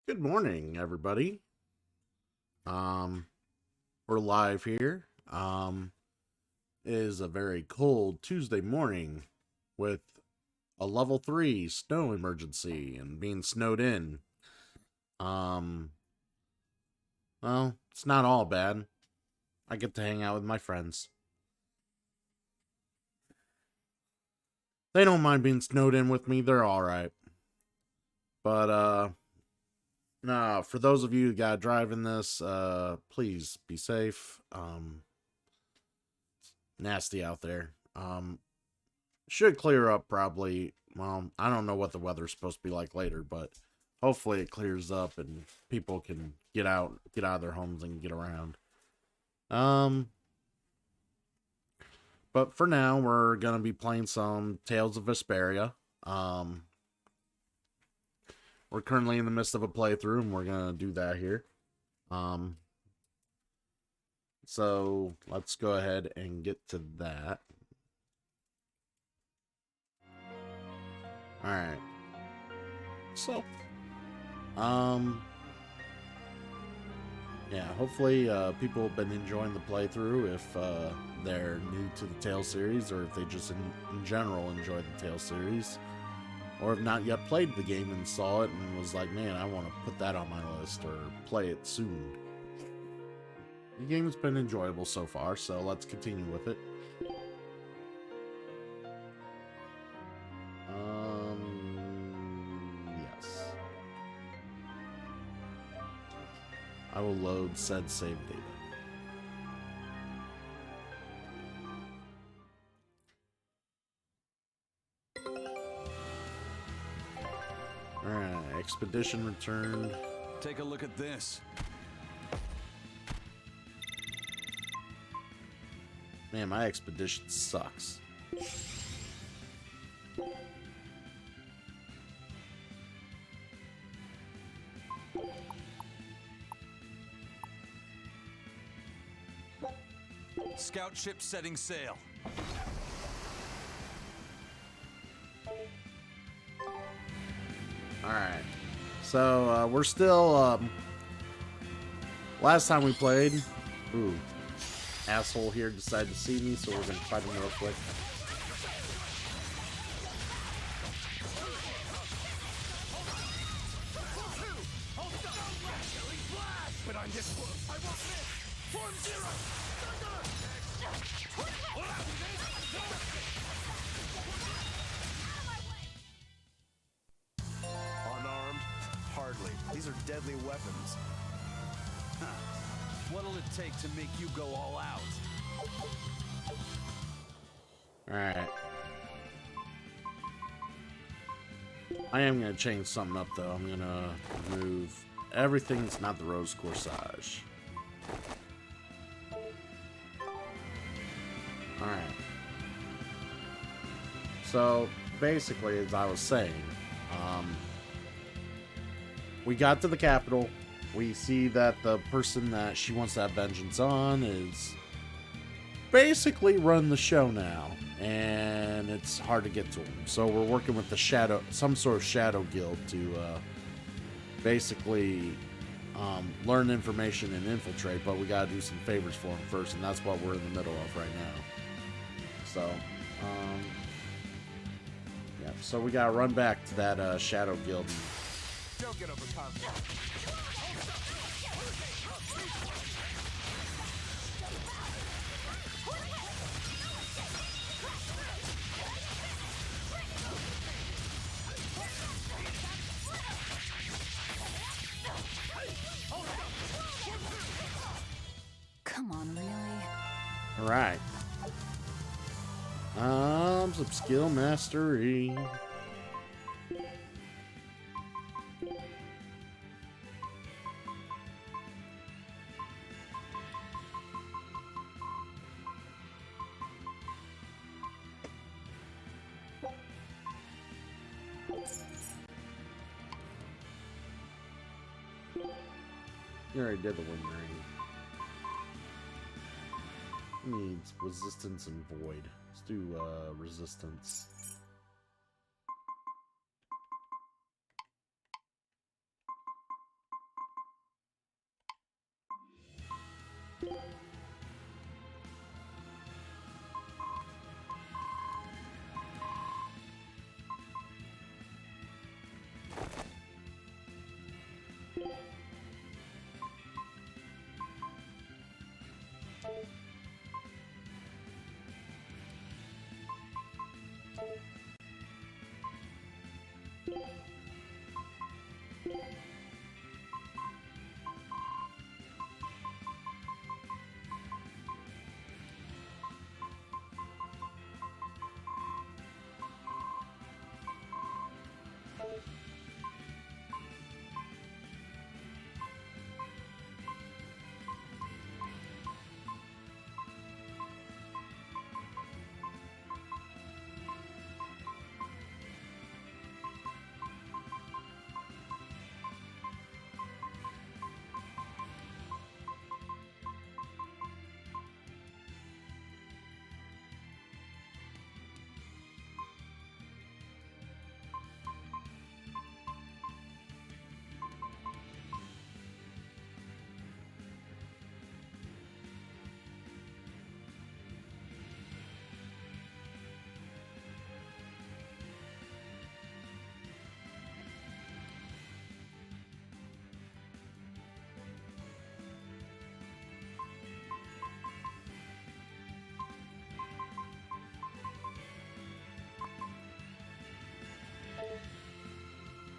Good morning, everybody. Um, we're live here. It is a very cold Tuesday morning with a level 3 snow emergency and being snowed in. Um, well, it's not all bad. I get to hang out with my friends. They don't mind being snowed in with me. They're all right. But nah, for those of you who got driving this, please be safe. Nasty out there. Should clear up probably. Well, I don't know what the weather's supposed to be like later, but hopefully it clears up and people can get out of their homes and get around. Um, but for now, we're gonna be playing some Tales of Vesperia. Um, we're currently in the midst of a playthrough, and we're gonna do that here. Um, so let's go ahead and get to that. All right. So, um, yeah, hopefully people have been enjoying the playthrough if they're new to the Tale series or if they just in general enjoy the Tale series or have not yet played the game and saw it and was like, man, I want to put that on my list or play it soon. The game's been enjoyable so far, so let's continue with it. Yes. I will load said save data. Alright, expedition returned. Take a look at this. Man, my expedition sucks. Scout ship setting sail. Alright. So, we're still, last time we played, ooh, asshole here decided to see me, so we're gonna fight him real quick. Unarmed? Hardly. These are deadly weapons. Huh. What'll it take to make you go all out? Alright. I am gonna change something up though. I'm gonna remove everything that's not the rose corsage. Alright. So, basically, as I was saying, we got to the capital. We see that the person that she wants to have vengeance on is basically run the show now, and it's hard to get to him. So we're working with some sort of shadow guild to basically learn information and infiltrate. But we gotta do some favors for him first, and that's what we're in the middle of right now. So, yeah. So we gotta run back to that shadow guild. Don't get overconfident. Come on, really? All right. Some skill mastery. You already did the wind ring. Needs resistance and void. Let's do resistance.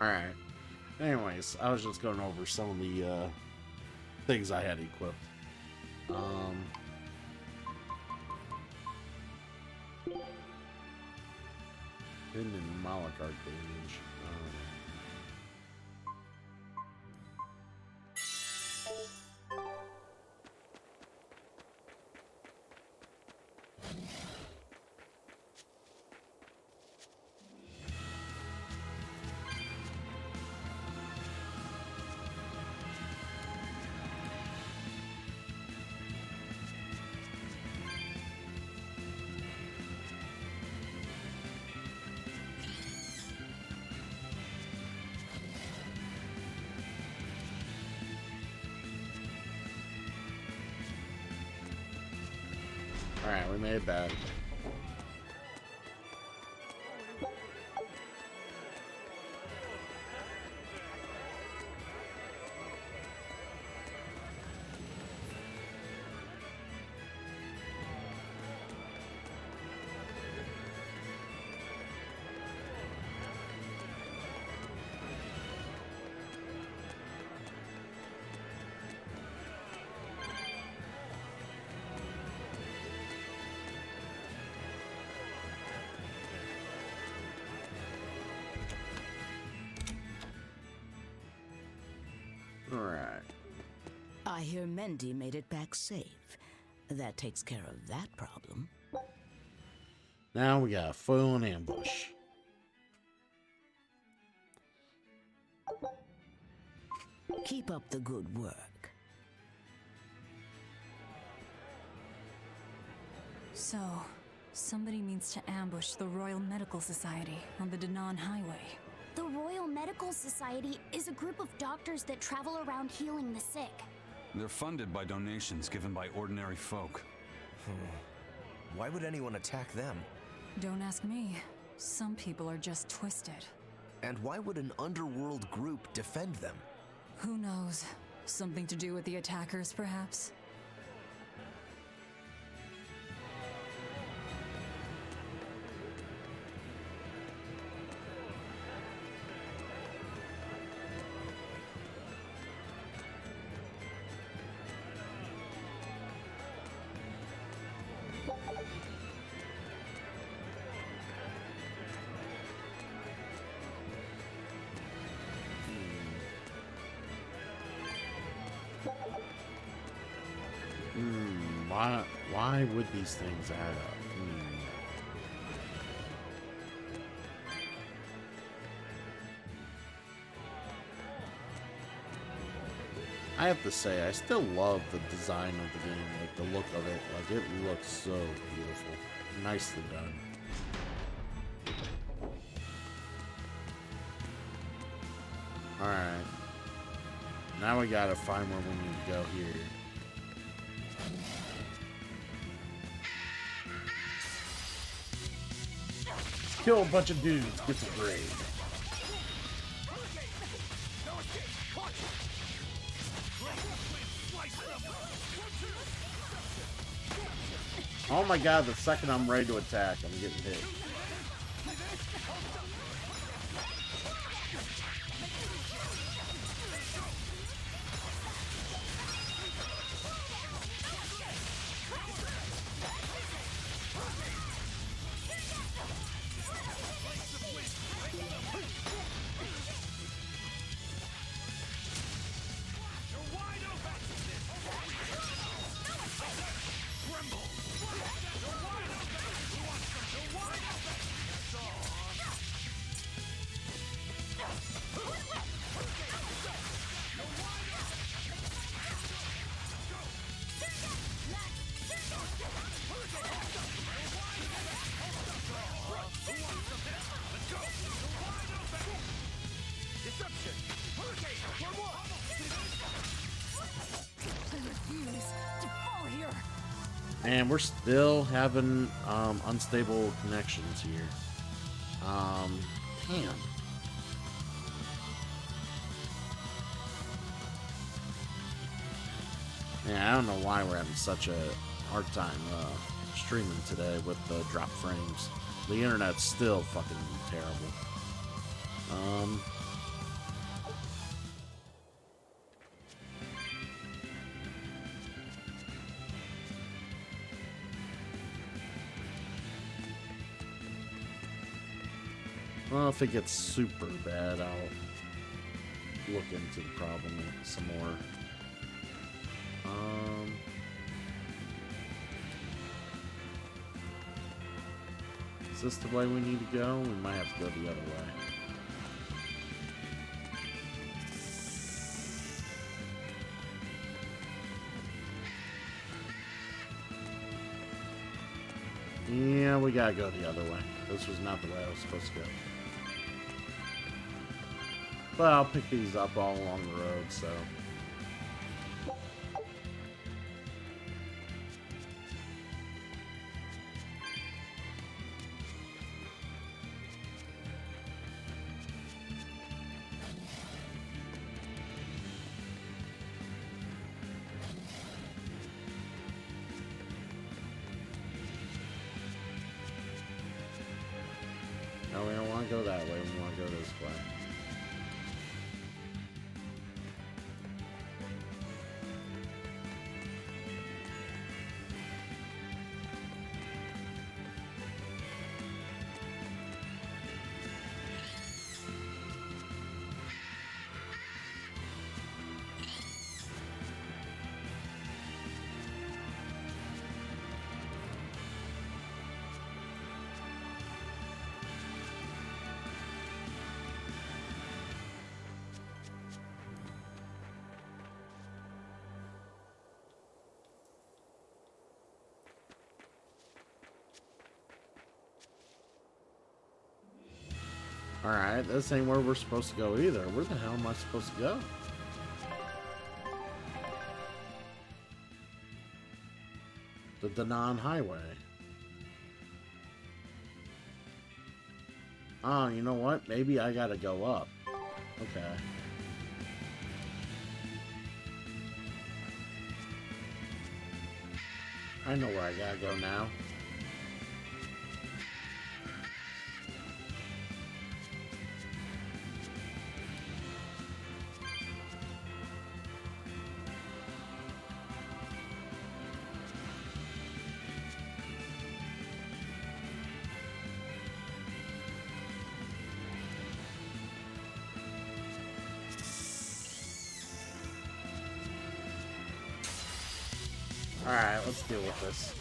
Alright. Anyways, I was just going over some of the things I had equipped. Hidden in Moloch Arc damage. Alright, we made it back. Alright. I hear Mendy made it back safe. That takes care of that problem. Now we got foil and ambush. Keep up the good work. So, somebody means to ambush the Royal Medical Society on the Danan Highway. The Royal Medical Society is a group of doctors that travel around healing the sick. They're funded by donations given by ordinary folk. Why would anyone attack them? Don't ask me. Some people are just twisted. And why would an underworld group defend them? Who knows? Something to do with the attackers, perhaps? Why would these things add up? I have to say, I still love the design of the game, like the look of it. Like, it looks so beautiful. Nicely done. Alright. Now we gotta find where we need to go here. Kill a bunch of dudes, get some grade. Oh my god, the second I'm ready to attack, I'm getting hit. And we're still having unstable connections here. Damn. Yeah, I don't know why we're having such a hard time streaming today with the drop frames. The internet's still fucking terrible. Well, if it gets super bad, I'll look into the problem some more. Is this the way we need to go? We might have to go the other way. Yeah, we gotta go the other way. This was not the way I was supposed to go. But I'll pick these up all along the road, so... No, we don't want to go that way. We want to go this way. Alright, this ain't where we're supposed to go either. Where the hell am I supposed to go? The Danann Highway. Oh, you know what? Maybe I gotta go up. Okay. I know where I gotta go now. Alright, let's deal with this.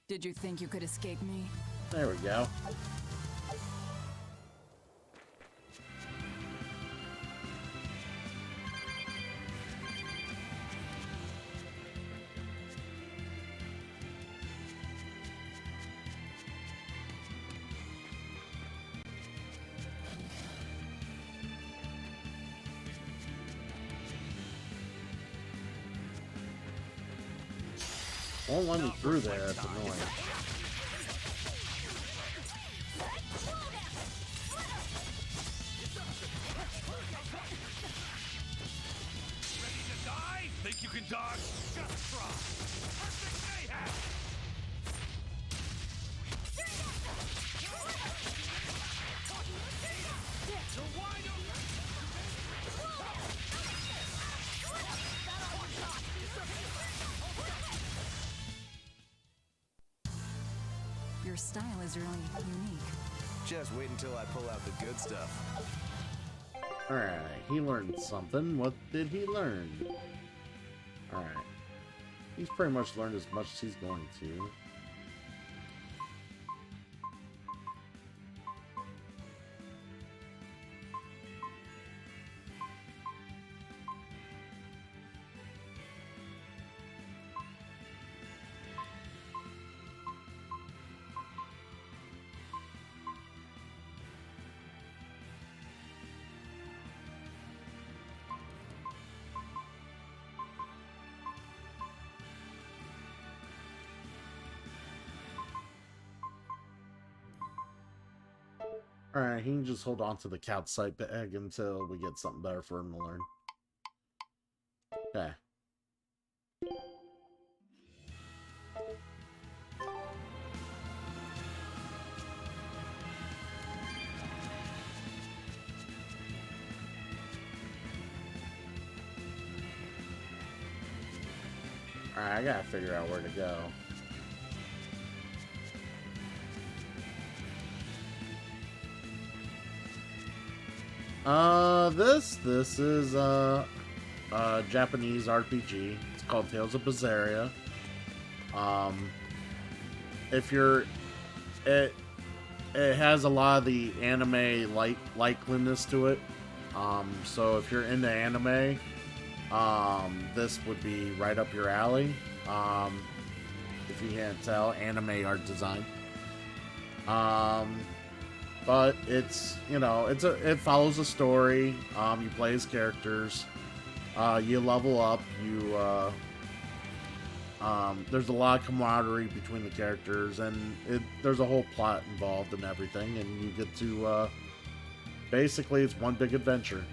Did you think you could escape me? There we go. Won't let me through there, that's annoying. Ready to die? Think you can dodge? Just try. Perfect mayhem! You're wide open! Your style is really unique. Just wait until I pull out the good stuff. Alright, he learned something. What did he learn? Alright. He's pretty much learned as much as he's going to. Alright, he can just hold on to the calcite bag until we get something better for him to learn. Okay. Alright, I gotta figure out where to go. This is a Japanese RPG. It's called Tales of Berseria. If you're, it has a lot of the anime likeliness to it. So if you're into anime, this would be right up your alley. If you can't tell, anime art design. But it's, you know, it follows a story. You play as characters. You level up. There's a lot of camaraderie between the characters, and there's a whole plot involved in everything, and you get to, basically, it's one big adventure.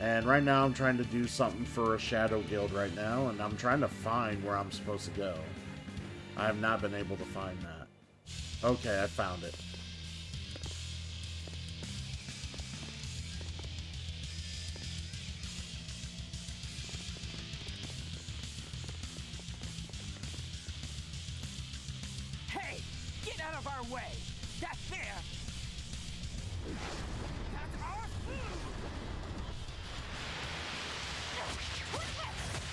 And right now I'm trying to do something for a Shadow Guild right now, and I'm trying to find where I'm supposed to go. I have not been able to find that. Okay, I found it. Hey, get out of our way! That's fair! That's our food!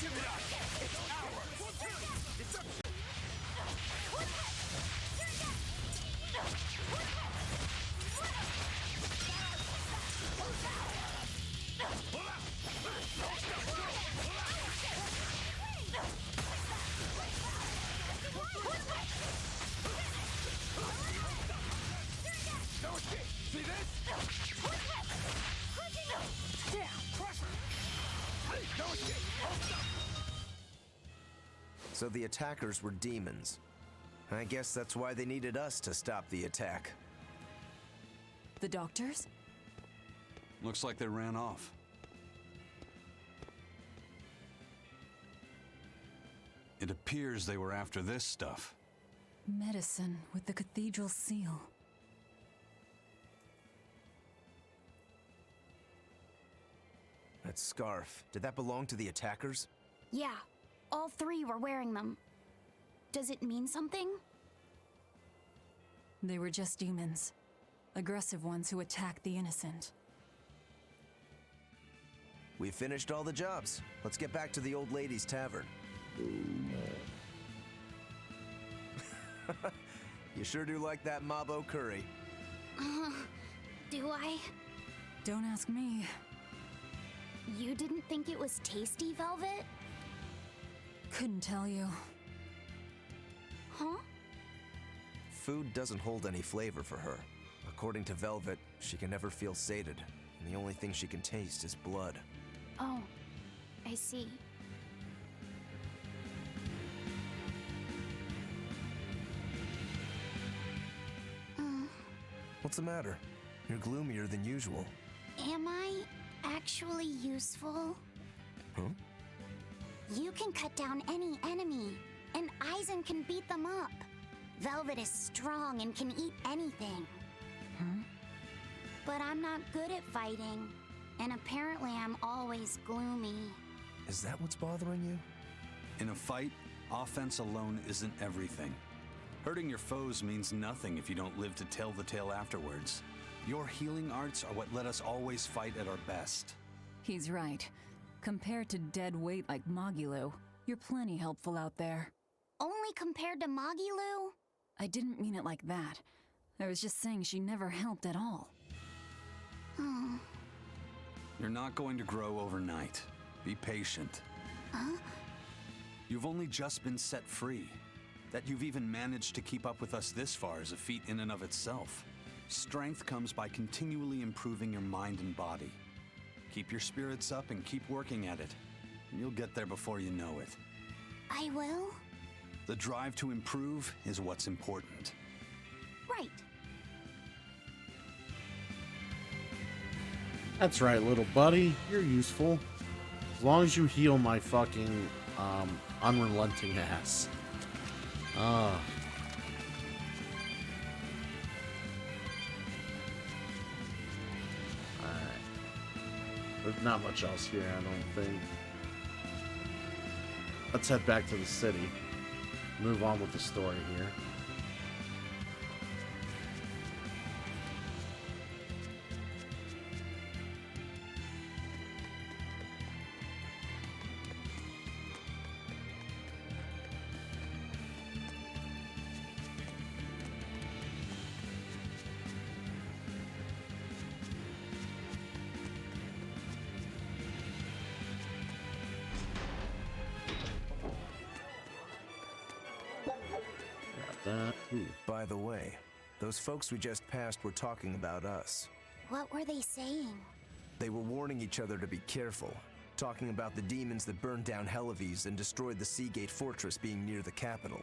Give it up! It's ours! Deception! No escape! See this? Damn! Pressure! No escape! So the attackers were demons. I guess that's why they needed us to stop the attack. The doctors? Looks like they ran off. It appears they were after this stuff. Medicine with the cathedral seal. That scarf, did that belong to the attackers? Yeah, all three were wearing them. Does it mean something? They were just demons. Aggressive ones who attack the innocent. We finished all the jobs. Let's get back to the old lady's tavern. You sure do like that Mabo curry. Do I? Don't ask me. You didn't think it was tasty, Velvet? Couldn't tell you. Huh? Food doesn't hold any flavor for her. According to Velvet, she can never feel sated, and the only thing she can taste is blood. Oh, I see. What's the matter? You're gloomier than usual. Am I actually useful? Huh? You can cut down any enemy, and Eisen can beat them up. Velvet is strong and can eat anything. But I'm not good at fighting, and apparently I'm always gloomy. Is that what's bothering you? In a fight, offense alone isn't everything. Hurting your foes means nothing if you don't live to tell the tale afterwards. Your healing arts are what let us always fight at our best. He's right. Compared to dead weight like Magilou, you're plenty helpful out there. Only compared to Magilou? I didn't mean it like that. I was just saying she never helped at all. You're not going to grow overnight. Be patient. You've only just been set free. That you've even managed to keep up with us this far is a feat in and of itself. Strength comes by continually improving your mind and body. Keep your spirits up and keep working at it. And you'll get there before you know it. I will? The drive to improve is what's important. Right. That's right, little buddy. You're useful. As long as you heal my fucking unrelenting ass. Alright. There's not much else here, I don't think. Let's head back to the city. Move on with the story here. By the way, those folks we just passed were talking about us. What were they saying? They were warning each other to be careful, talking about the demons that burned down Helives and destroyed the Seagate Fortress being near the capital.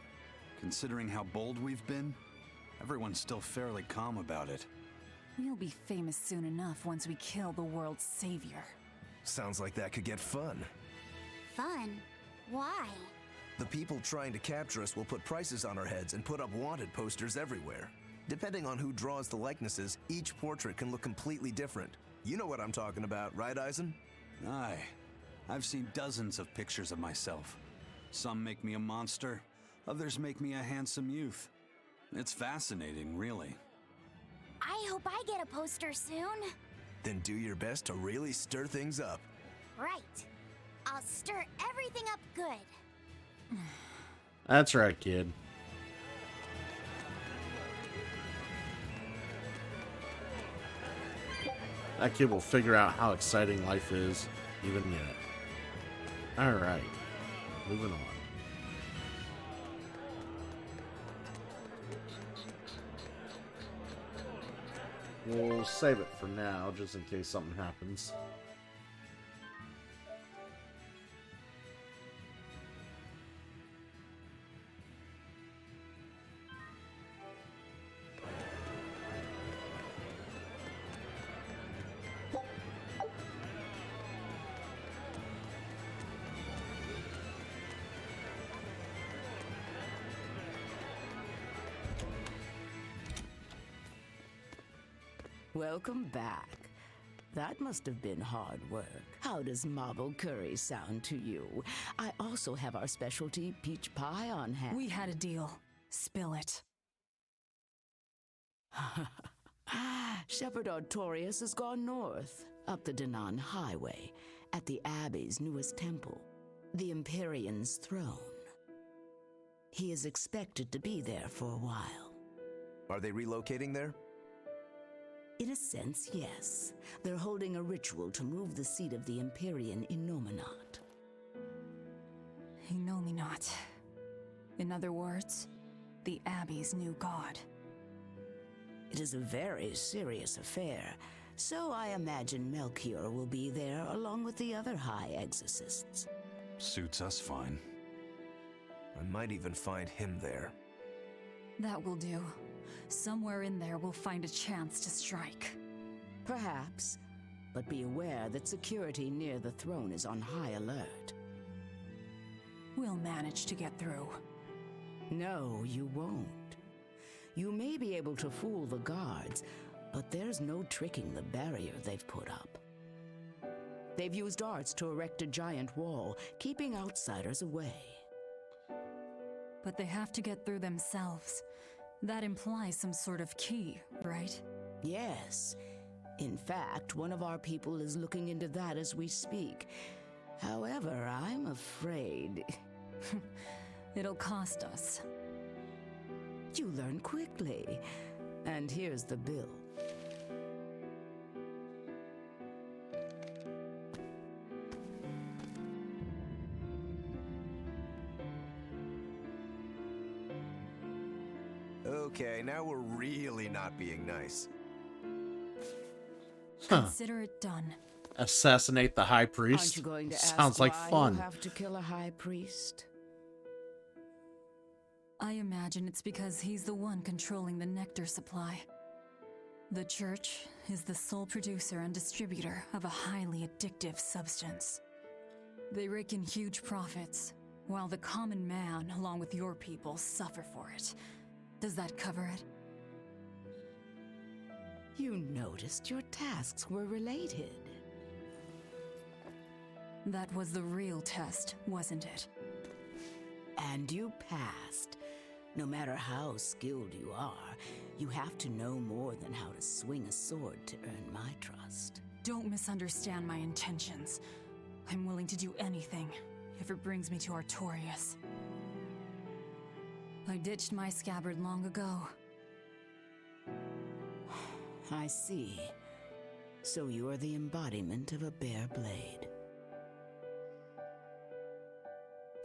Considering how bold we've been, everyone's still fairly calm about it. We'll be famous soon enough once we kill the world's savior. Sounds like that could get fun. Fun? Why? The people trying to capture us will put prices on our heads and put up wanted posters everywhere. Depending on who draws the likenesses, each portrait can look completely different. You know what I'm talking about, right, Eisen? Aye. I've seen dozens of pictures of myself. Some make me a monster, others make me a handsome youth. It's fascinating, really. I hope I get a poster soon. Then do your best to really stir things up. Right. I'll stir everything up good. That's right, kid. That kid will figure out how exciting life is, even yet. Alright. Moving on. We'll save it for now, just in case something happens. Welcome back. That must have been hard work. How does marble curry sound to you? I also have our specialty peach pie on hand. We had a deal. Spill it. Shepherd Artorias has gone north, up the Danan Highway, at the Abbey's newest temple, the Empyrean's throne. He is expected to be there for a while. Are they relocating there? In a sense, yes. They're holding a ritual to move the seat of the Empyrean Innominat. Innominat. In other words, the Abbey's new god. It is a very serious affair, so I imagine Melchior will be there along with the other High Exorcists. Suits us fine. I might even find him there. That will do. Somewhere in there we'll find a chance to strike. Perhaps, but be aware that security near the throne is on high alert. We'll manage to get through. No, you won't. You may be able to fool the guards, but there's no tricking the barrier they've put up. They've used arts to erect a giant wall, keeping outsiders away. But they have to get through themselves. That implies some sort of key, right? Yes. In fact, one of our people is looking into that as we speak. However, I'm afraid... It'll cost us. You learn quickly. And here's the bill. Okay, now we're really not being nice. Consider it done. Assassinate the high Aren't priest. you going to Sounds ask like why fun. you have to kill a high priest? I imagine it's because he's the one controlling the nectar supply. The church is the sole producer and distributor of a highly addictive substance. They rake in huge profits, while the common man, along with your people, suffer for it. Does that cover it? You noticed your tasks were related. That was the real test, wasn't it? And you passed. No matter how skilled you are, you have to know more than how to swing a sword to earn my trust. Don't misunderstand my intentions. I'm willing to do anything, if it brings me to Artorias. I ditched my scabbard long ago. I see. So you are the embodiment of a bare blade.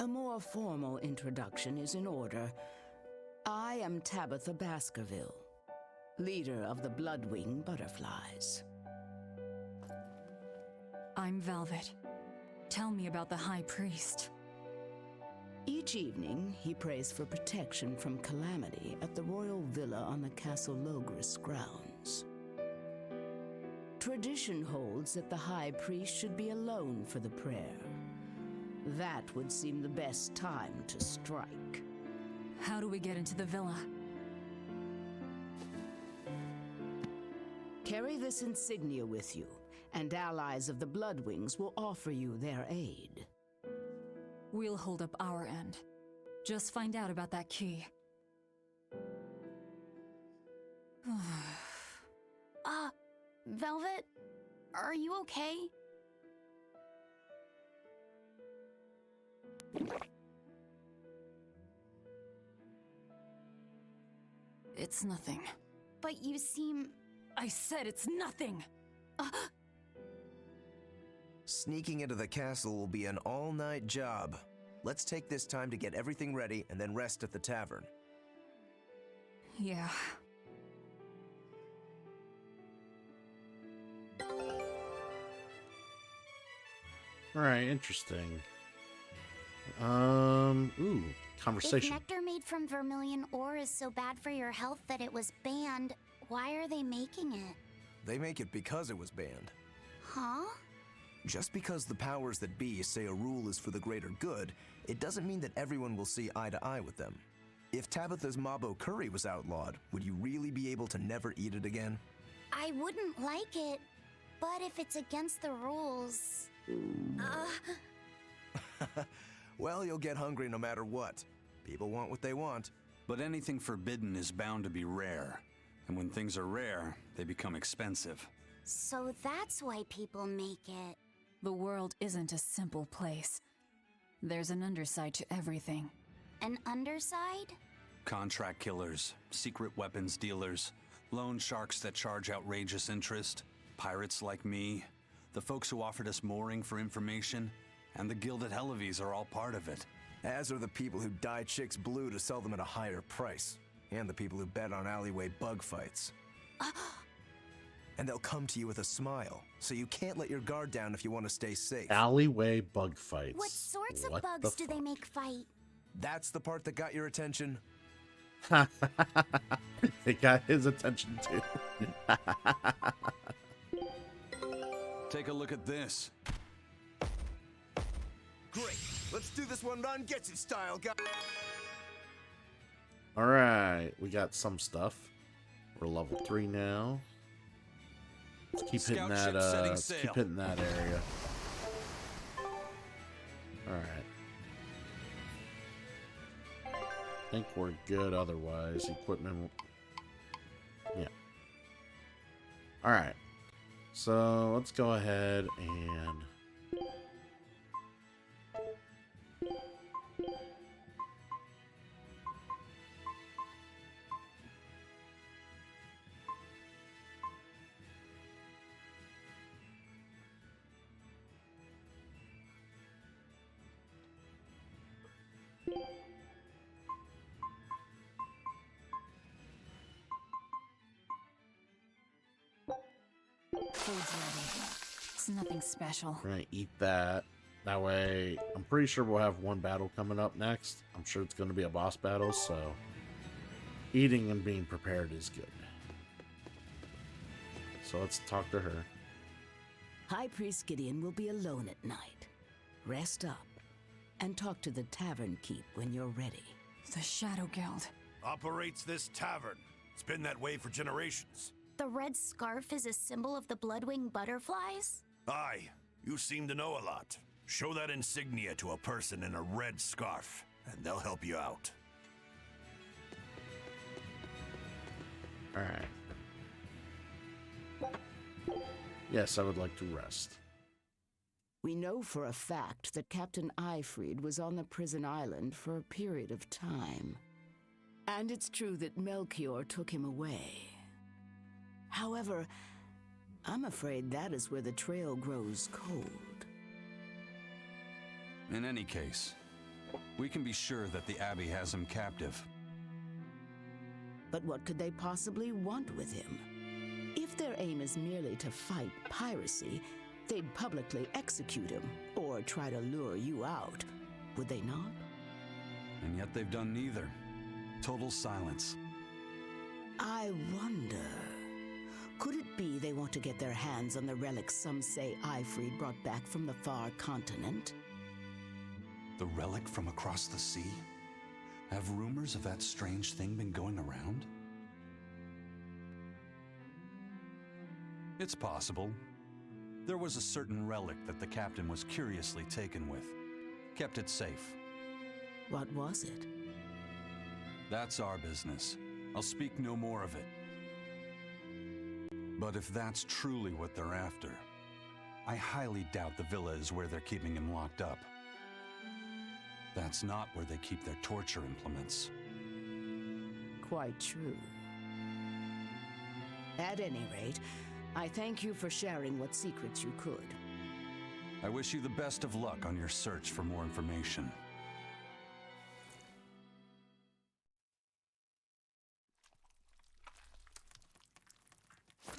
A more formal introduction is in order. I am Tabitha Baskerville, leader of the Bloodwing Butterflies. I'm Velvet. Tell me about the High Priest. Each evening, he prays for protection from calamity at the royal villa on the Castle Logris grounds. Tradition holds that the High Priest should be alone for the prayer. That would seem the best time to strike. How do we get into the villa? Carry this insignia with you, and allies of the Bloodwings will offer you their aid. We'll hold up our end. Just find out about that key. Velvet? Are you okay? It's nothing. But you seem... I said it's nothing! Sneaking into the castle will be an all-night job. Let's take this time to get everything ready and then rest at the tavern. Yeah. Alright, interesting. Ooh, If conversation. nectar made from vermilion ore is so bad for your health that it was banned, why are they making it? They make it because it was banned. Huh? Just because the powers that be say a rule is for the greater good, it doesn't mean that everyone will see eye to eye with them. If Tabitha's Mabo curry was outlawed, would you really be able to never eat it again? I wouldn't like it, but if it's against the rules... Well, you'll get hungry no matter what. People want what they want. But anything forbidden is bound to be rare. And when things are rare, they become expensive. So that's why people make it. The world isn't a simple place. There's an underside to everything. An underside? Contract killers, secret weapons dealers, loan sharks that charge outrageous interest, pirates like me, the folks who offered us mooring for information, and the Gilded Hellevies are all part of it. As are the people who dye chicks blue to sell them at a higher price. And the people who bet on alleyway bug fights. And they'll come to you with a smile, so you can't let your guard down if you want to stay safe. Alleyway bug fights. What sorts of What the bugs do they fuck? make fight? That's the part that got your attention? It got his attention too. Take a look at this. Great. Let's do this one Ron gets it style, guys. All right, we got some stuff. We're level 3 now. Let's keep hitting Scout that. ship setting Let's sail. keep hitting that area. All right. I think we're good otherwise. Equipment. Yeah. All right. So let's go ahead and. Food's ready. It's nothing special. We're gonna eat that. That way, I'm pretty sure we'll have one battle coming up next. I'm sure it's gonna be a boss battle, so eating and being prepared is good. So let's talk to her. High Priest Gideon will be alone at night. Rest up and talk to the tavern keep when you're ready. The Shadow Guild. Operates this tavern. It's been that way for generations. The red scarf is a symbol of the Bloodwing butterflies? Aye, you seem to know a lot. Show that insignia to a person in a red scarf, and they'll help you out. Alright. Yes, I would like to rest. We know for a fact that Captain Eyfried was on the prison island for a period of time. And it's true that Melchior took him away. However, I'm afraid that is where the trail grows cold. In any case, we can be sure that the Abbey has him captive. But what could they possibly want with him? If their aim is merely to fight piracy, they'd publicly execute him or try to lure you out, would they not? And yet they've done neither. Total silence. I wonder, could it be they want to get their hands on the relics some say Eyfried brought back from the far continent? The relic from across the sea? Have rumors of that strange thing been going around? It's possible. There was a certain relic that the captain was curiously taken with. Kept it safe. What was it? That's our business. I'll speak no more of it. But if that's truly what they're after, I highly doubt the villa is where they're keeping him locked up. That's not where they keep their torture implements. Quite true. At any rate, I thank you for sharing what secrets you could. I wish you the best of luck on your search for more information.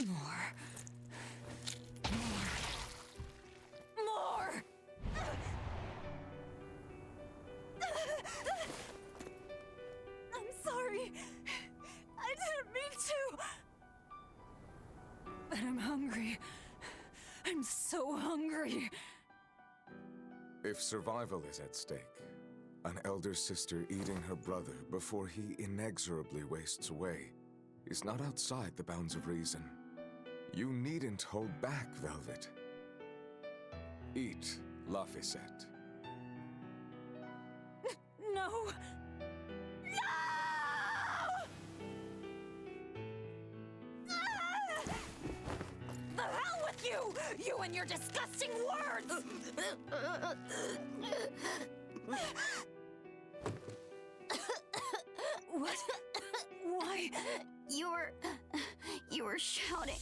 More. I'm sorry. I didn't mean to. But I'm hungry. I'm so hungry. If survival is at stake, an elder sister eating her brother before he inexorably wastes away is not outside the bounds of reason. You needn't hold back, Velvet. Eat, Lafayette. No. No! The hell with you! You and your disgusting words! What? You were shouting.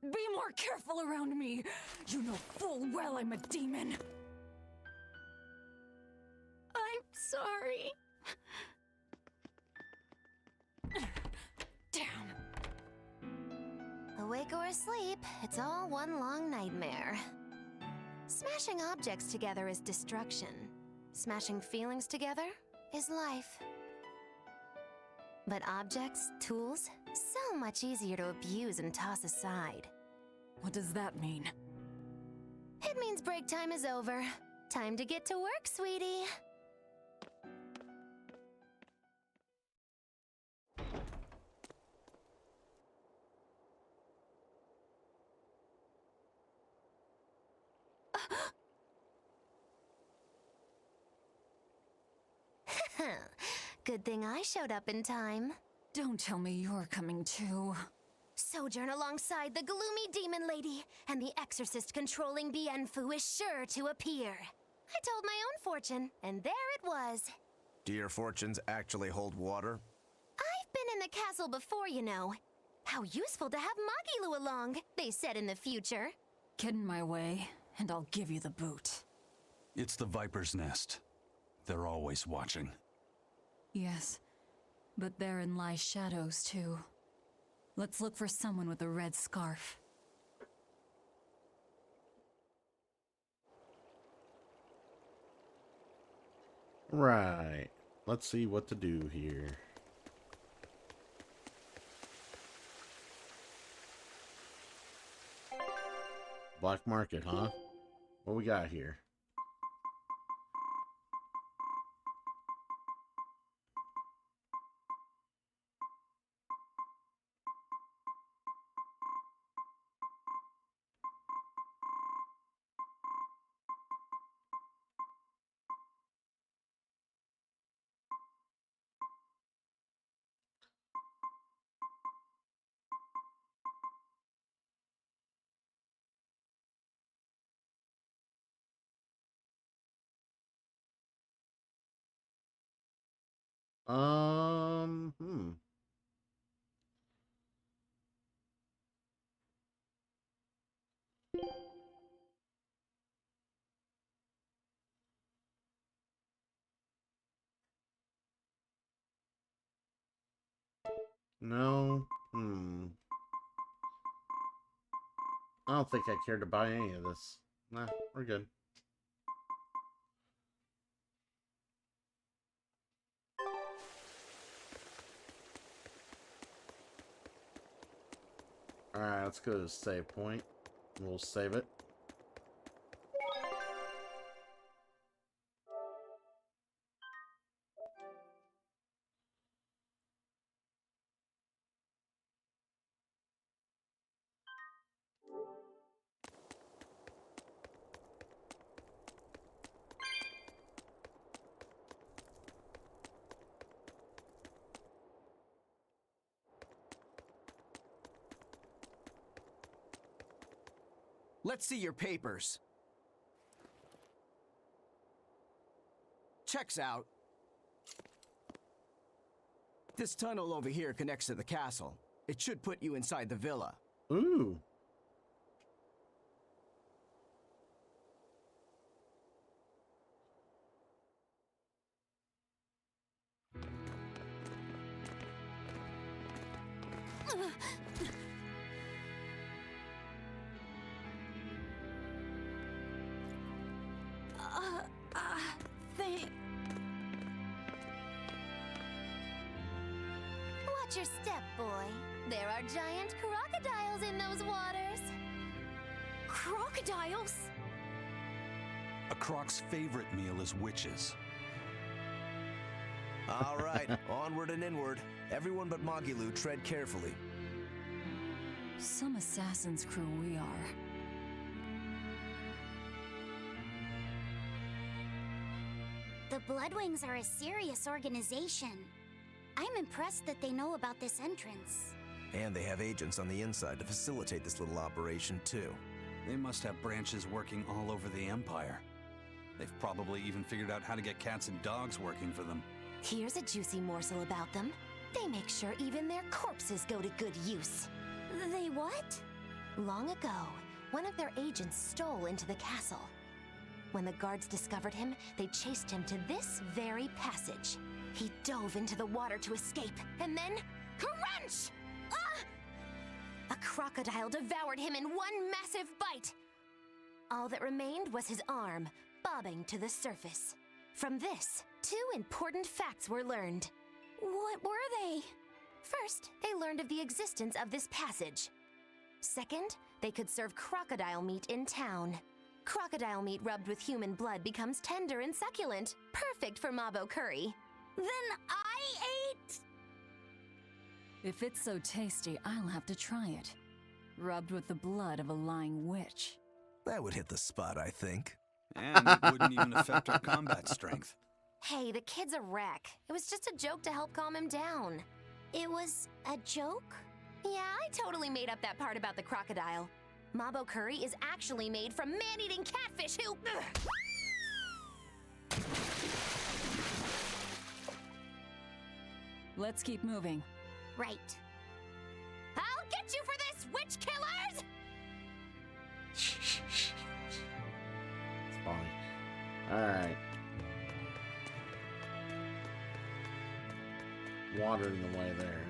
Be more careful around me! You know full well I'm a demon! I'm sorry. Damn! Awake or asleep, it's all one long nightmare. Smashing objects together is destruction. Smashing feelings together is life. But objects, tools, so much easier to abuse and toss aside. What does that mean? It means break time is over. Time to get to work, sweetie. Good thing I showed up in time. Don't tell me you're coming too. Sojourn alongside the gloomy demon lady, and the exorcist controlling Bienfu is sure to appear. I told my own fortune, and there it was. Do your fortunes actually hold water? I've been in the castle before, you know. How useful to have Magilu along, they said in the future. Get in my way, and I'll give you the boot. It's the Viper's Nest. They're always watching. Yes, but therein lie shadows too. Let's look for someone with a red scarf. Right. Let's see what to do here. Black market, huh? What we got here? Hmm. No. Hmm. I don't think I care to buy any of this. Nah, we're good. Alright, let's go to the save point. We'll save it. Let's see your papers. Checks out. This tunnel over here connects to the castle. It should put you inside the villa. Ooh. Watch your step, boy. There are giant crocodiles in those waters. Crocodiles? A Croc's favorite meal is witches. All right, onward and inward. Everyone but Magilu, tread carefully. Some assassin's crew we are. The Bloodwings are a serious organization. I'm impressed that they know about this entrance. And they have agents on the inside to facilitate this little operation, too. They must have branches working all over the Empire. They've probably even figured out how to get cats and dogs working for them. Here's a juicy morsel about them. They make sure even their corpses go to good use. They what? Long ago, one of their agents stole into the castle. When the guards discovered him, they chased him to this very passage. He dove into the water to escape, and then... crunch! Ah! A crocodile devoured him in one massive bite. All that remained was his arm, bobbing to the surface. From this, 2 important facts were learned. What were they? First, they learned of the existence of this passage. Second, they could serve crocodile meat in town. Crocodile meat rubbed with human blood becomes tender and succulent, perfect for Mabo curry. Then I ate... If it's so tasty, I'll have to try it. Rubbed with the blood of a lying witch. That would hit the spot, I think. And it wouldn't even affect our combat strength. Hey, the kid's a wreck. It was just a joke to help calm him down. It was a joke? Yeah, I totally made up that part about the crocodile. Mabo curry is actually made from man-eating catfish who... Let's keep moving. Right. I'll get you for this, witch killers! It's fine. Alright. Water in the way there.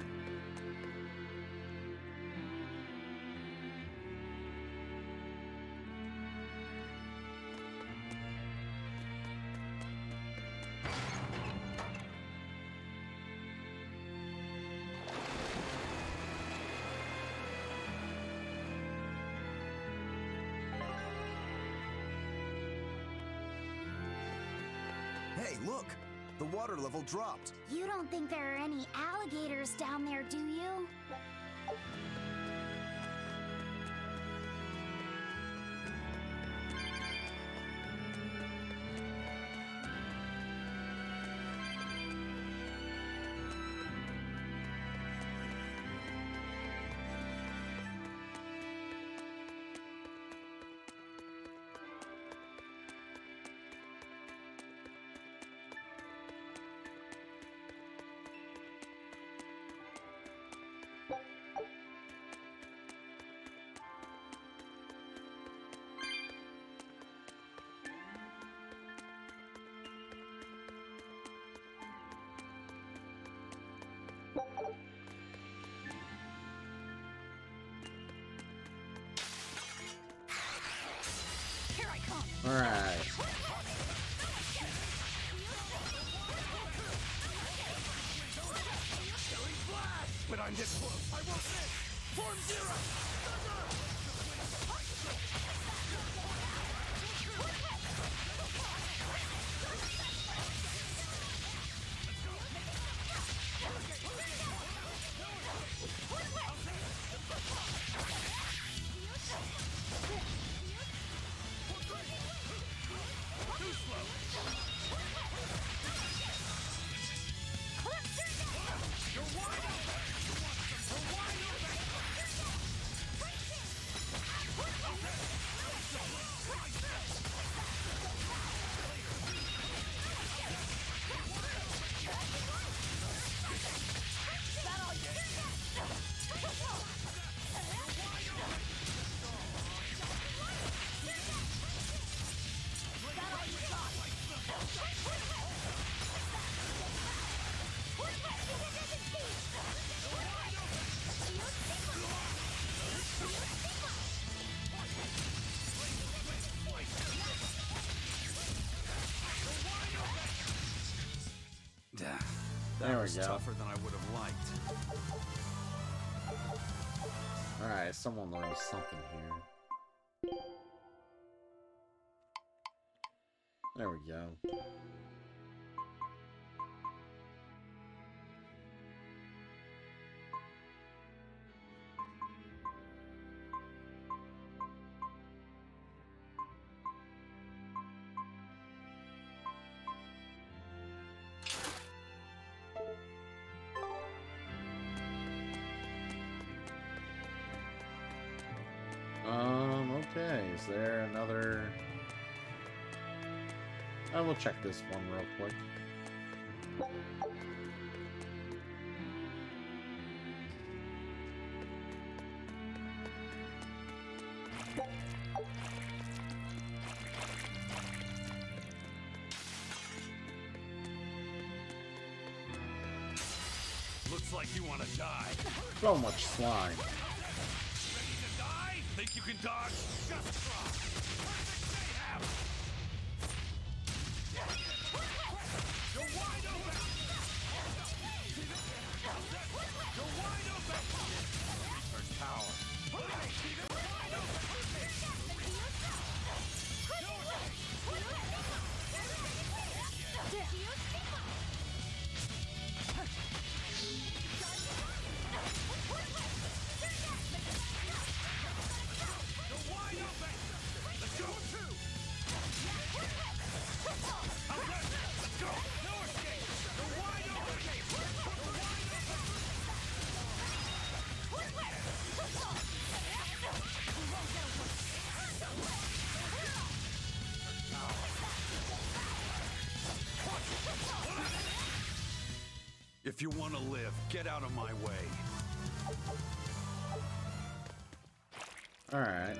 Hey, look! The water level dropped. You don't think there are any alligators down there, do you? Alright. But I'm this close. I won't miss. Form zero. There we was go. tougher than I would have liked. Alright, someone learned something here. There we go. Okay, is there another... I will check this one real quick. Looks like you want to die. So much slime. Ready to die? Think you can dodge? Just try. Perfect mayhem. You're wide open. You're wide open. Reaper's power. Wide open. You're wide open. Let's go. Let's go. No escape. You're wide open. If you want to live, get out of my way. All right.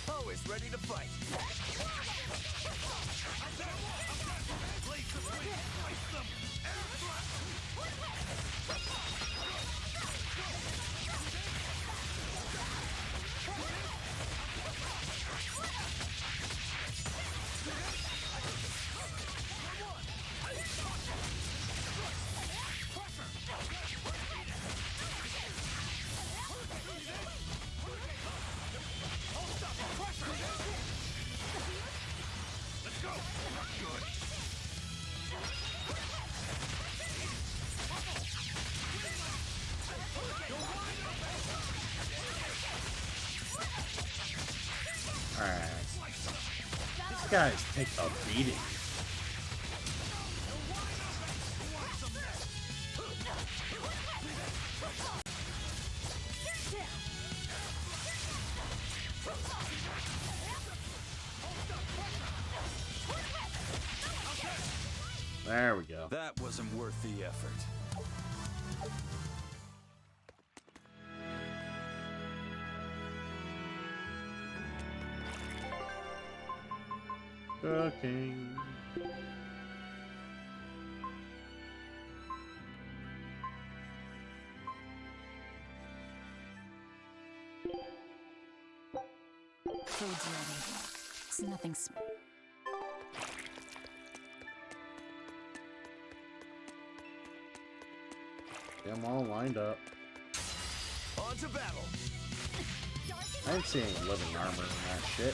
Always ready to fight. Blaze the fleet. Ice them. Air thrust. Let's go. Good. All right. These guys take a beating. There we go. That wasn't worth the effort. Cooking. Food's ready. It's nothing Get them all lined up. On to battle. I ain't seeing living armor in that shit.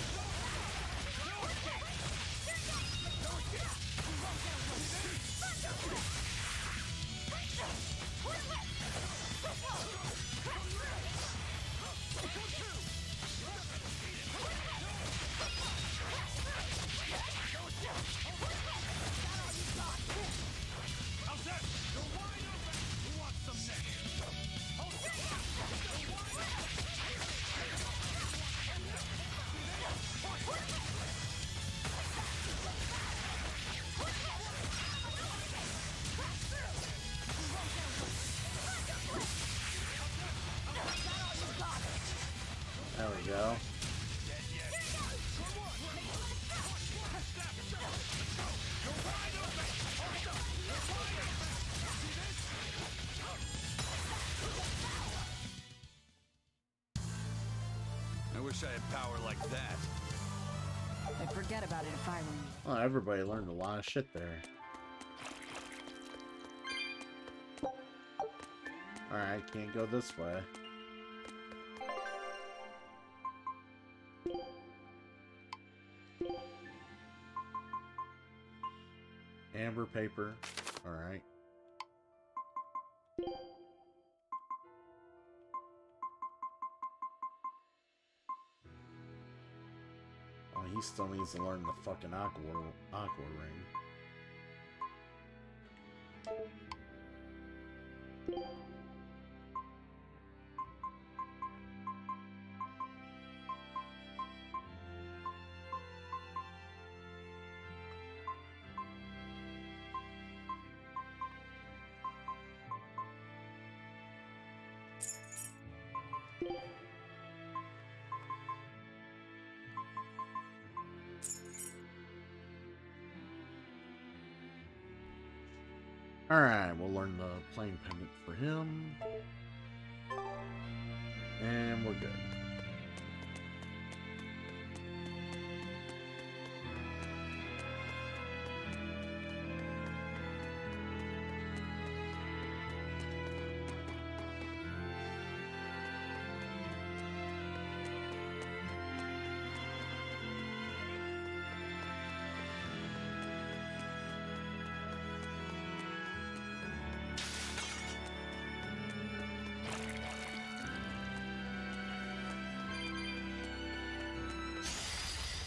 There we go. I wish I had power like that. I'd forget about it if I were you. Well, everybody learned a lot of shit there. Alright, can't go this way. Amber paper. Alright. Oh, he still needs to learn the fucking aqua ring. Alright, we'll learn the plane pendant for him. And we're good.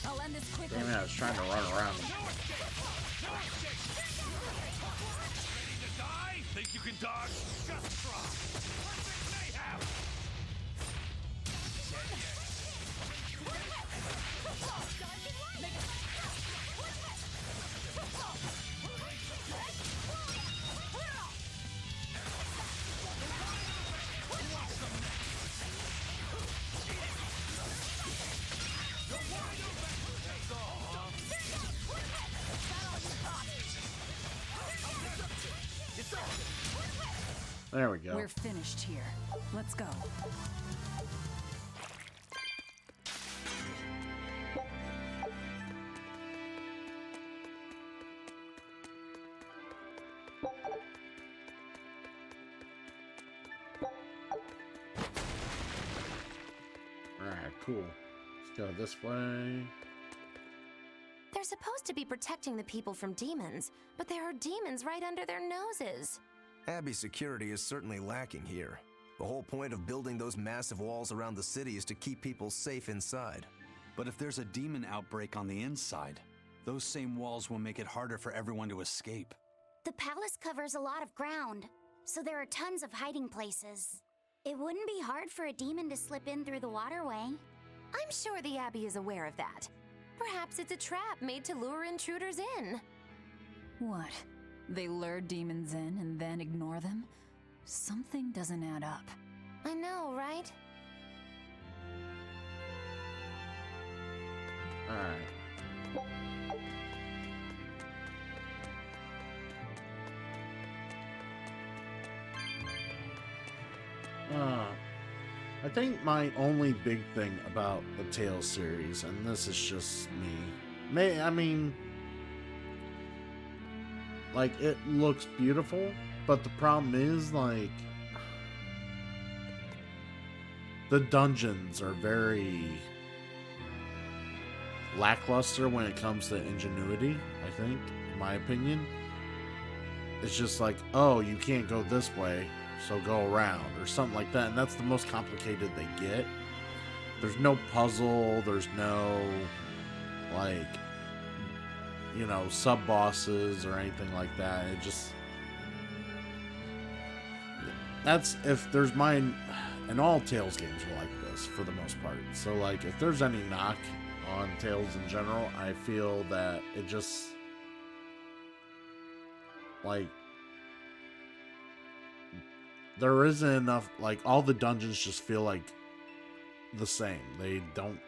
I'll end this quickly. Damn it, I was trying to run around him. Ready to die? Think you can dodge? Just try. Perfect mayhem! There we go. We're finished here. Let's go. Alright, cool. Let's go this way. They're supposed to be protecting the people from demons, but there are demons right under their noses. Abbey's security is certainly lacking here. The whole point of building those massive walls around the city is to keep people safe inside. But if there's a demon outbreak on the inside, those same walls will make it harder for everyone to escape. The palace covers a lot of ground, so there are tons of hiding places. It wouldn't be hard for a demon to slip in through the waterway. I'm sure the Abbey is aware of that. Perhaps it's a trap made to lure intruders in. What? They lure demons in and then ignore them? Something doesn't add up. I know, right? Alright. I think my only big thing about the Tales series, and this is just me, I mean, like, it looks beautiful, but the problem is, like, the dungeons are very lackluster when it comes to ingenuity, I think, in my opinion. It's just like, oh, you can't go this way, so go around, or something like that, and that's the most complicated they get. There's no puzzle, there's no, like, you know, sub-bosses or anything like that. It just... That's, if there's mine, and all Tales games are like this, for the most part. So, like, if there's any knock on Tales in general, I feel that it just, like, there isn't enough, like, all the dungeons just feel like the same. They don't,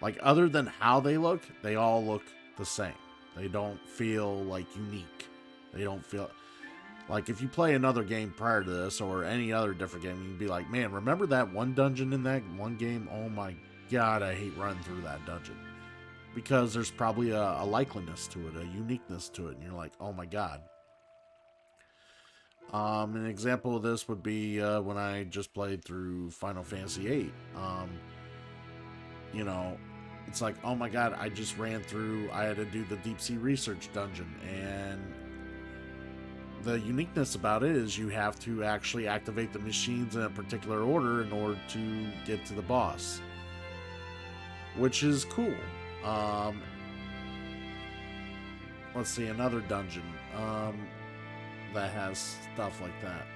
like, other than how they look, they all look the same. They don't feel, like, unique. They don't feel, like, if you play another game prior to this, or any other different game, you can be like, man, remember that one dungeon in that one game? Oh my god, I hate running through that dungeon. Because there's probably a likeliness to it, a uniqueness to it, and you're like, oh my god. An example of this would be when I just played through Final Fantasy VIII. You know, it's like, oh my god, I just ran through, I had to do the deep sea research dungeon, and the uniqueness about it is you have to actually activate the machines in a particular order in order to get to the boss, which is cool. Let's see, another dungeon that has stuff like that.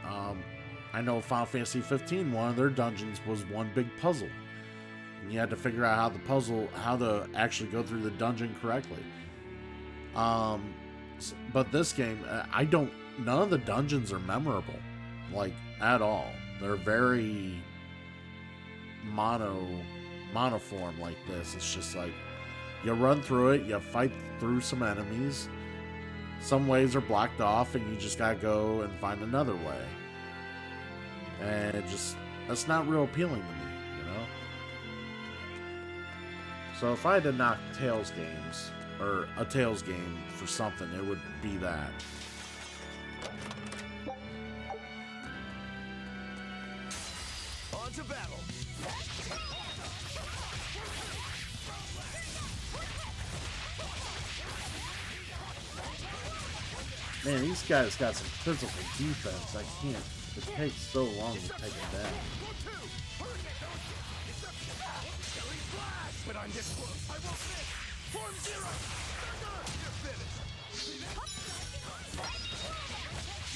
I know Final Fantasy 15, one of their dungeons was one big puzzle. And you had to figure out how to actually go through the dungeon correctly. But this game, none of the dungeons are memorable, like, at all. They're very monoform like this. It's just like, you run through it, you fight through some enemies, some ways are blocked off and you just gotta go and find another way. And it just, that's not real appealing to me, you know? So if I had to knock Tales games, or a Tales game for something, it would be that. On to battle. Man, these guys got some physical defense. I can't. It takes so long to take them down. But I'm this close. I won't miss. Form zero. You're finished.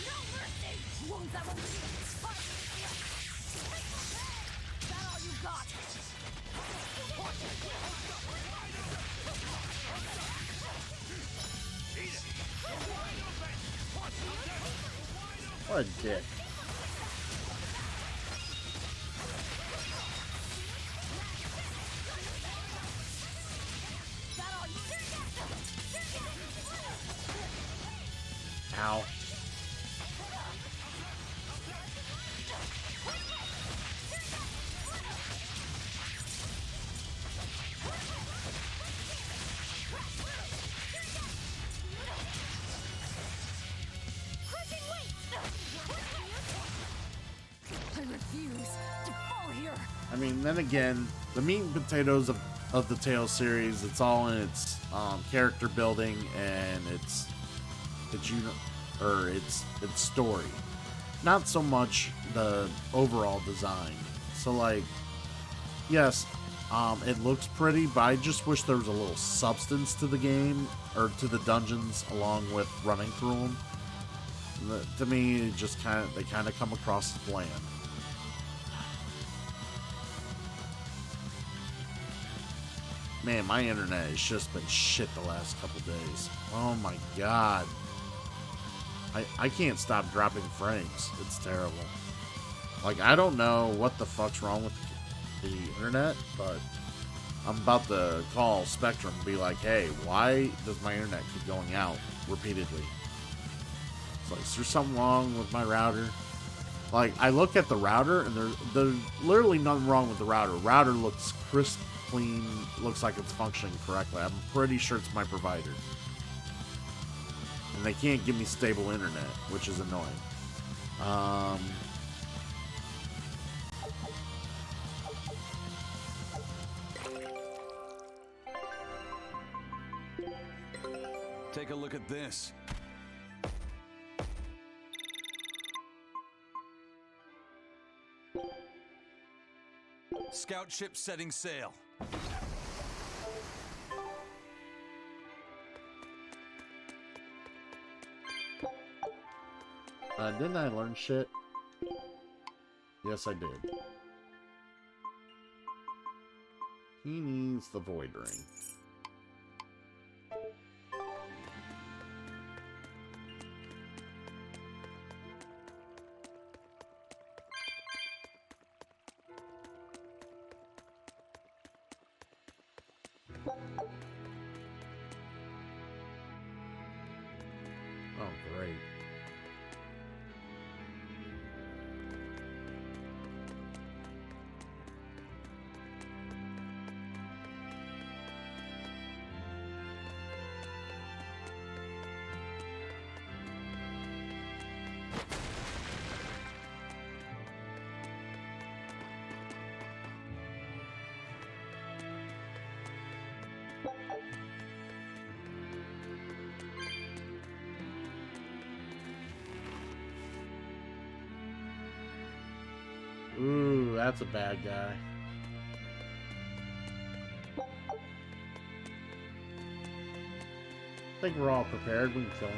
No mercy! Wounds that will be that all you got? What a dick. Ow. I refuse to fall here. I mean, then again, the meat and potatoes of the Tales series, it's all in its character building and its story. Not so much the overall design. So like, yes, it looks pretty, but I just wish there was a little substance to the game or to the dungeons along with running through them. To me, it just they kind of come across as bland. Man, my internet has just been shit the last couple days. Oh my god. I can't stop dropping frames. It's terrible. Like, I don't know what the fuck's wrong with the internet, but I'm about to call Spectrum and be like, hey, why does my internet keep going out repeatedly? It's like, is there something wrong with my router? Like, I look at the router, and there's literally nothing wrong with the router. Router looks crisp, clean, looks like it's functioning correctly. I'm pretty sure it's my provider. And they can't give me stable internet, which is annoying. Take a look at this. Scout ship setting sail. Didn't I learn shit? Yes, I did. He needs the Void Ring. Oh, great. Ooh, that's a bad guy. I think we're all prepared. We can kill him.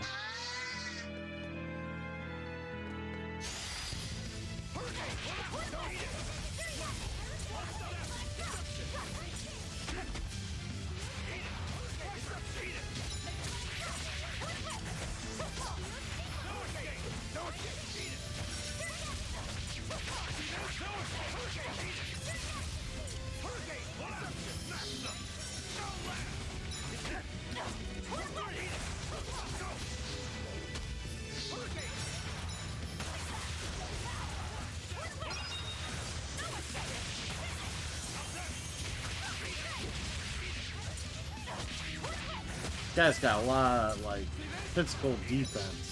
Guy's got a lot of, like, physical defense.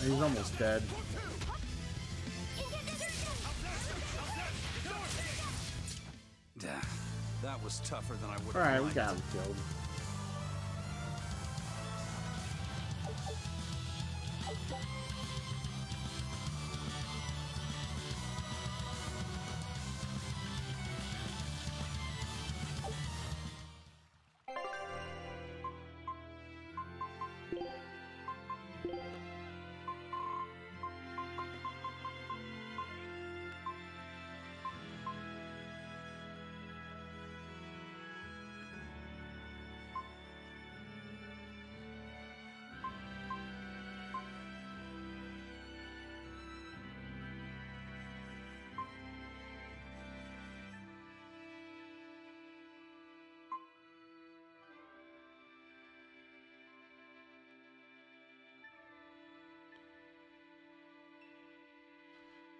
He's almost dead. That was tougher than I would have Alright, we liked. got him killed.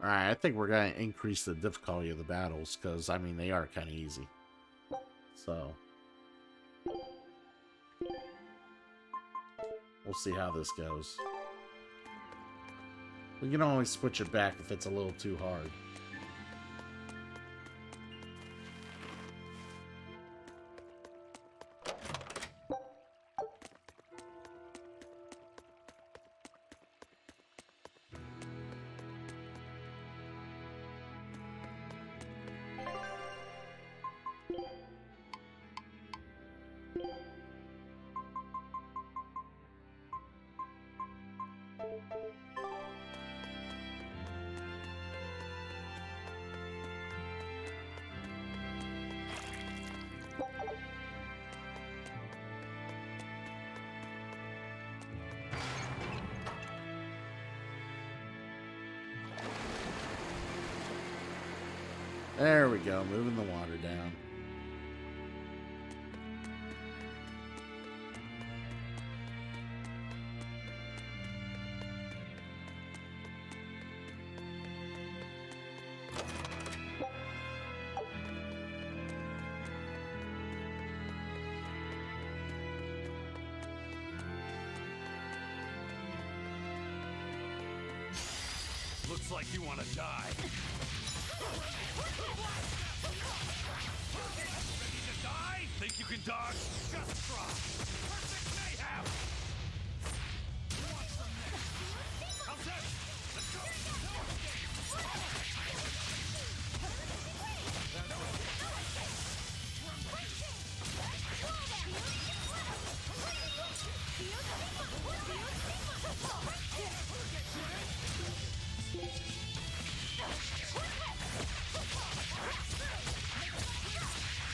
Alright, I think we're going to increase the difficulty of the battles, because, I mean, they are kind of easy. So, we'll see how this goes. We can always switch it back if it's a little too hard. There we go, moving the water down. Looks like you want to die. Ready to die? Think you can dodge? Just try. Perfect mayhem! Want some next? How's that? Let's go!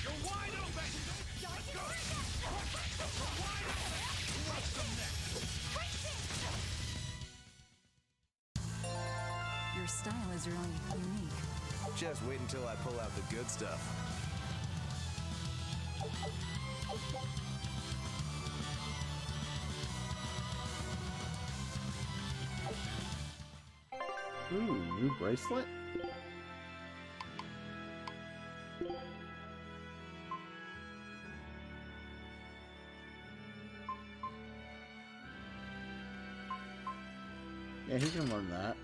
You're wide open! Let's go! You're wide open! Want some next? Your style is really unique. Just wait until I pull out the good stuff. Ooh, new bracelet? he can learn that.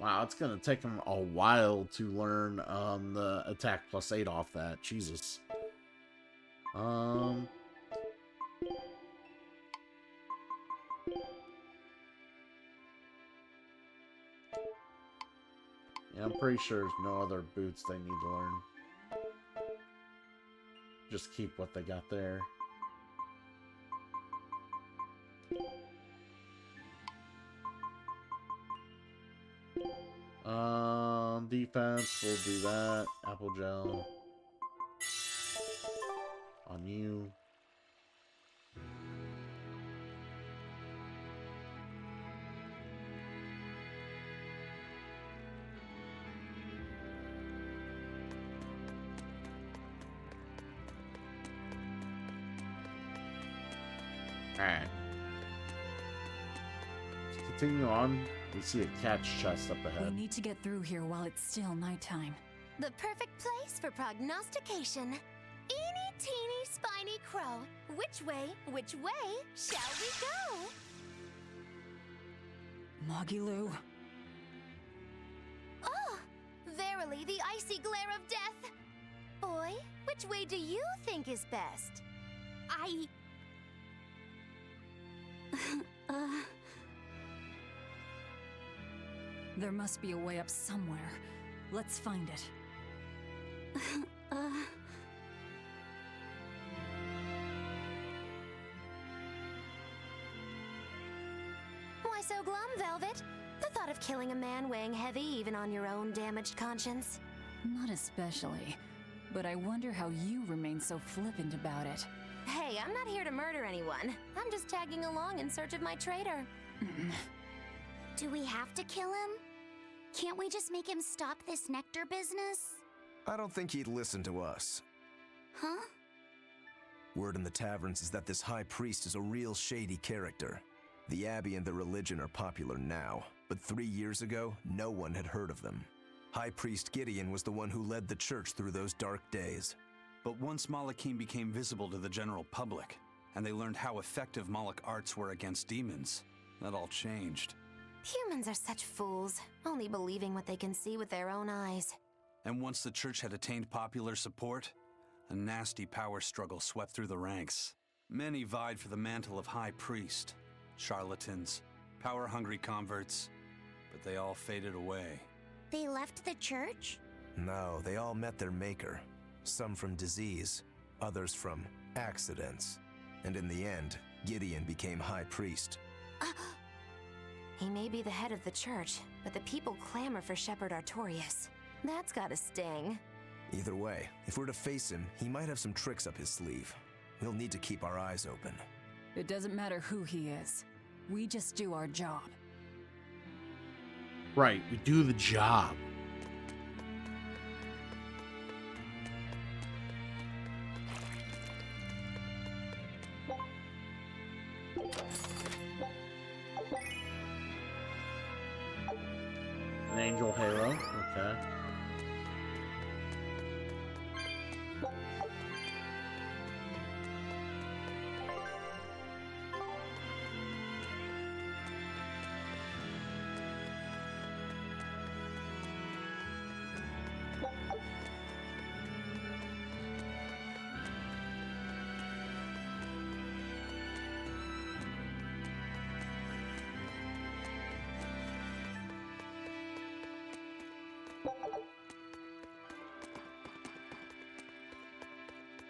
Wow, it's gonna take him a while to learn the attack plus 8 off that. Jesus. Yeah, I'm pretty sure there's no other boots they need to learn. Just keep what they got there. Defense, we'll do that. Apple gel. On you. Alright. Let's continue on. We see a catch chest up We ahead. need to get through here while it's still nighttime. The perfect place for prognostication. Eeny, teeny, spiny crow. Which way shall we go? Magilou. Oh, verily the icy glare of death. Boy, which way do you think is best? There must be a way up somewhere. Let's find it. Why so glum, Velvet? The thought of killing a man weighing heavy even on your own damaged conscience? Not especially. But I wonder how you remain so flippant about it. Hey, I'm not here to murder anyone. I'm just tagging along in search of my traitor. Do we have to kill him? Can't we just make him stop this nectar business? I don't think he'd listen to us. Huh? Word in the taverns is that this high priest is a real shady character. The Abbey and the religion are popular now, but 3 years ago, no one had heard of them. High Priest Gideon was the one who led the church through those dark days. But once Malachim became visible to the general public, and they learned how effective Moloch arts were against demons, that all changed. Humans are such fools, only believing what they can see with their own eyes. And once the church had attained popular support, a nasty power struggle swept through the ranks. Many vied for the mantle of high priest. Charlatans, power-hungry converts, but they all faded away. They left the church? No, they all met their maker. Some from disease, others from accidents. And in the end, Gideon became high priest. He may be the head of the church, but the people clamor for Shepherd Artorius. That's gotta sting. Either way, if we're to face him, he might have some tricks up his sleeve. We'll need to keep our eyes open. It doesn't matter who he is. We just do our job. Right, we do the job. An angel halo, okay.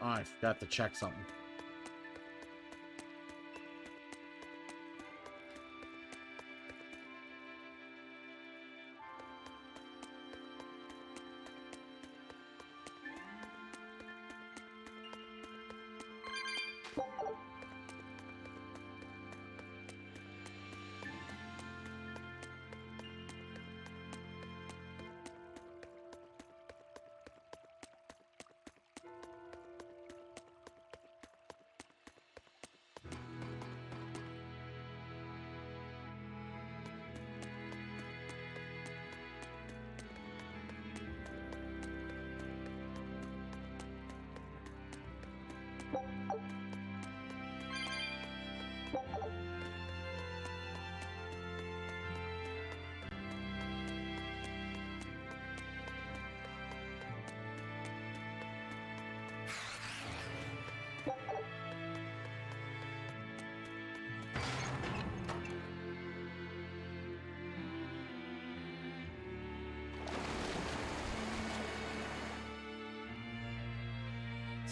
Oh, I forgot to check something.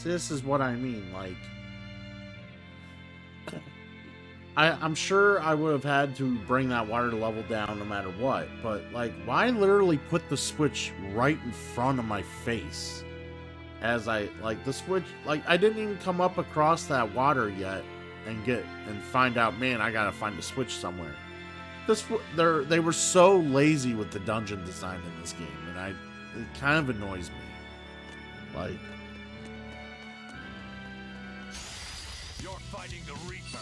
See, this is what I mean. Like, I'm sure I would have had to bring that water level down no matter what, but like, why literally put the switch right in front of my face? As I, like, the switch, like, I didn't even come up across that water yet and find out, man, I gotta find a switch somewhere. They were so lazy with the dungeon design in this game, and it kind of annoys me. Like, You're fighting the Reaper.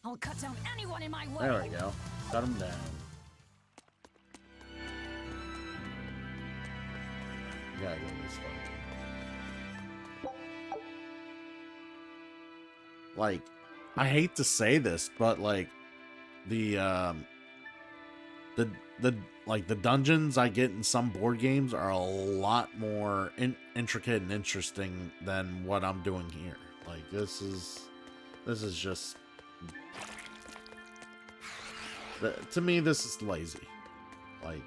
I'll cut down anyone in my way. there we go. Cut him down. Gotta go this way. Like, I hate to say this, but like the dungeons I get in some board games are a lot more intricate and interesting than what I'm doing here. Like, this is just, to me, this is lazy. Like,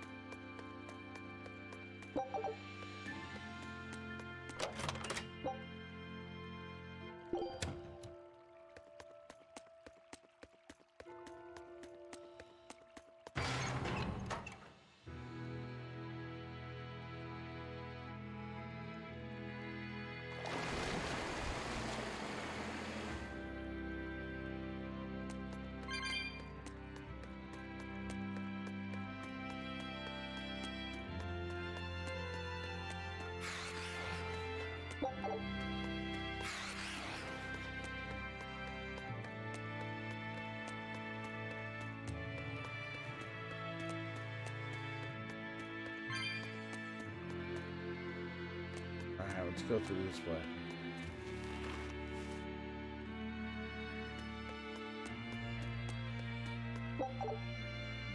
alright, let's go through this way.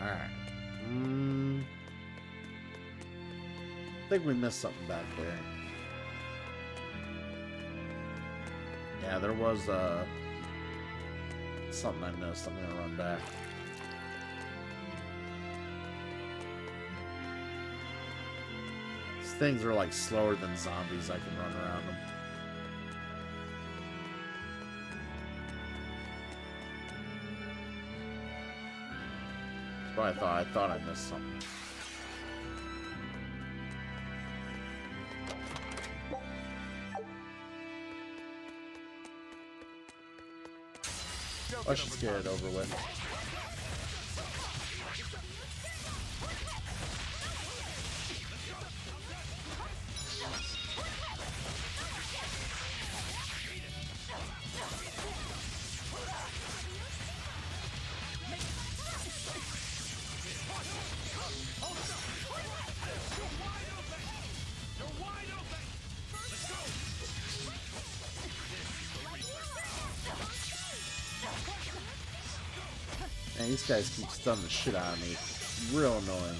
Alright. I think we missed something back there. Yeah, there was something I missed. I'm gonna run back. These things are like slower than zombies. I can run around them. That's what I thought I missed something. Let's just get it over with. Man, these guys keep stunning the shit out of me. It's real annoying.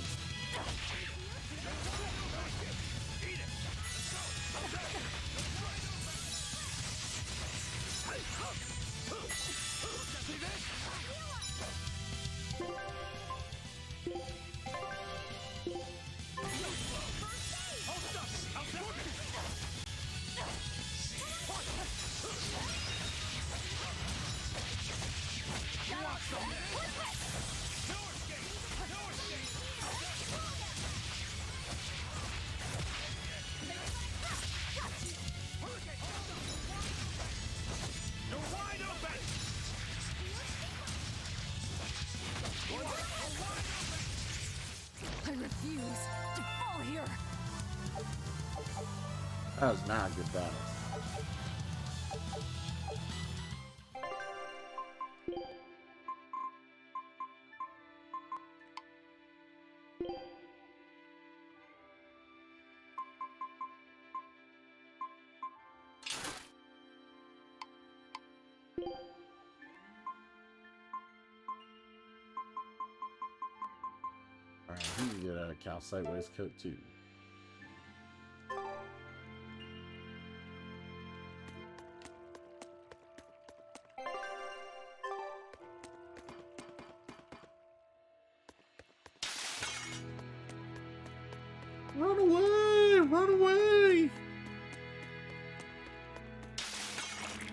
I refuse to fall here. That was not a good battle. Alright, he can get a calcite waistcoat too. Run away! Run away!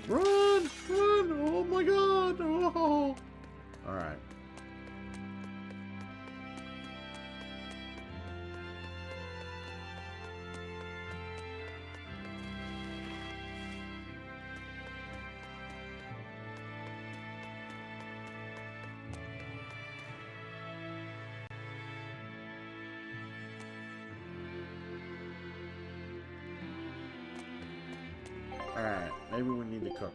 Run! Run! Oh my god! Oh! Alright. Alright, maybe we need to cook.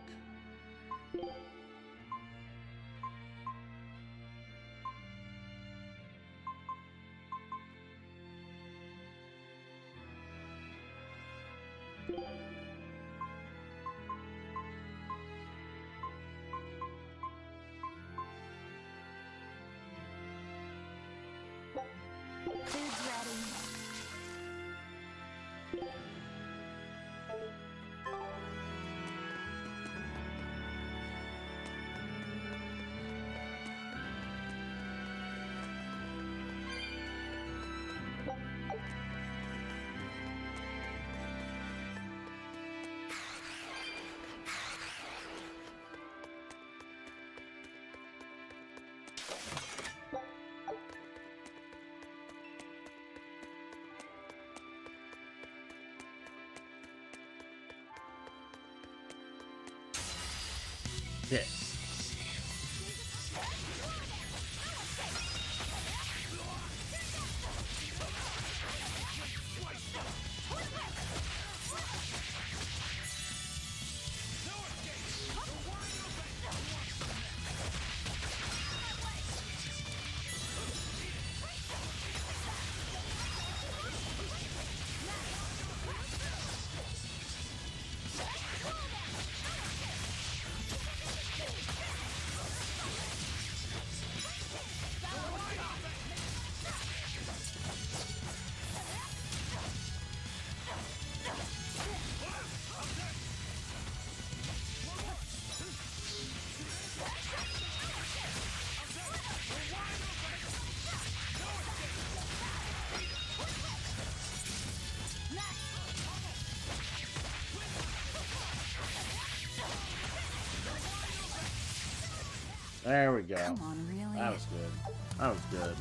Food's ready. Yes. There we go. Come on, really? That was good. That was good.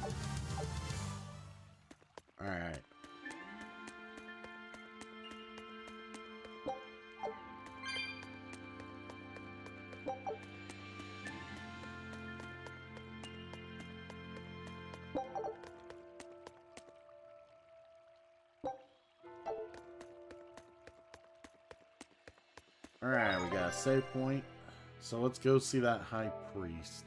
Alright. Alright, we got a save point. So let's go see that high priest.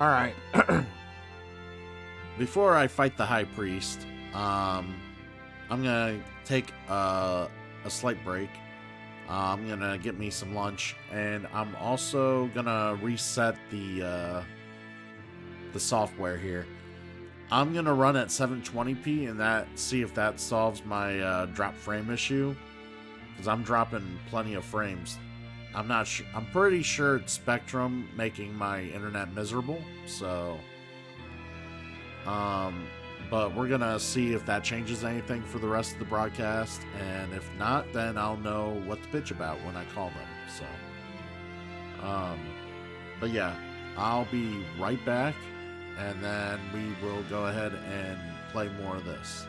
Alright. Before I fight the high priest, I'm gonna take a slight break. I'm gonna get me some lunch, and I'm also gonna reset the software here. I'm gonna run at 720p and see if that solves my drop frame issue, because I'm dropping plenty of frames. I'm not sure. I'm pretty sure it's Spectrum making my internet miserable. So, but we're gonna see if that changes anything for the rest of the broadcast, and if not, then I'll know what to bitch about when I call them. So, but yeah, I'll be right back. And then we will go ahead and play more of this.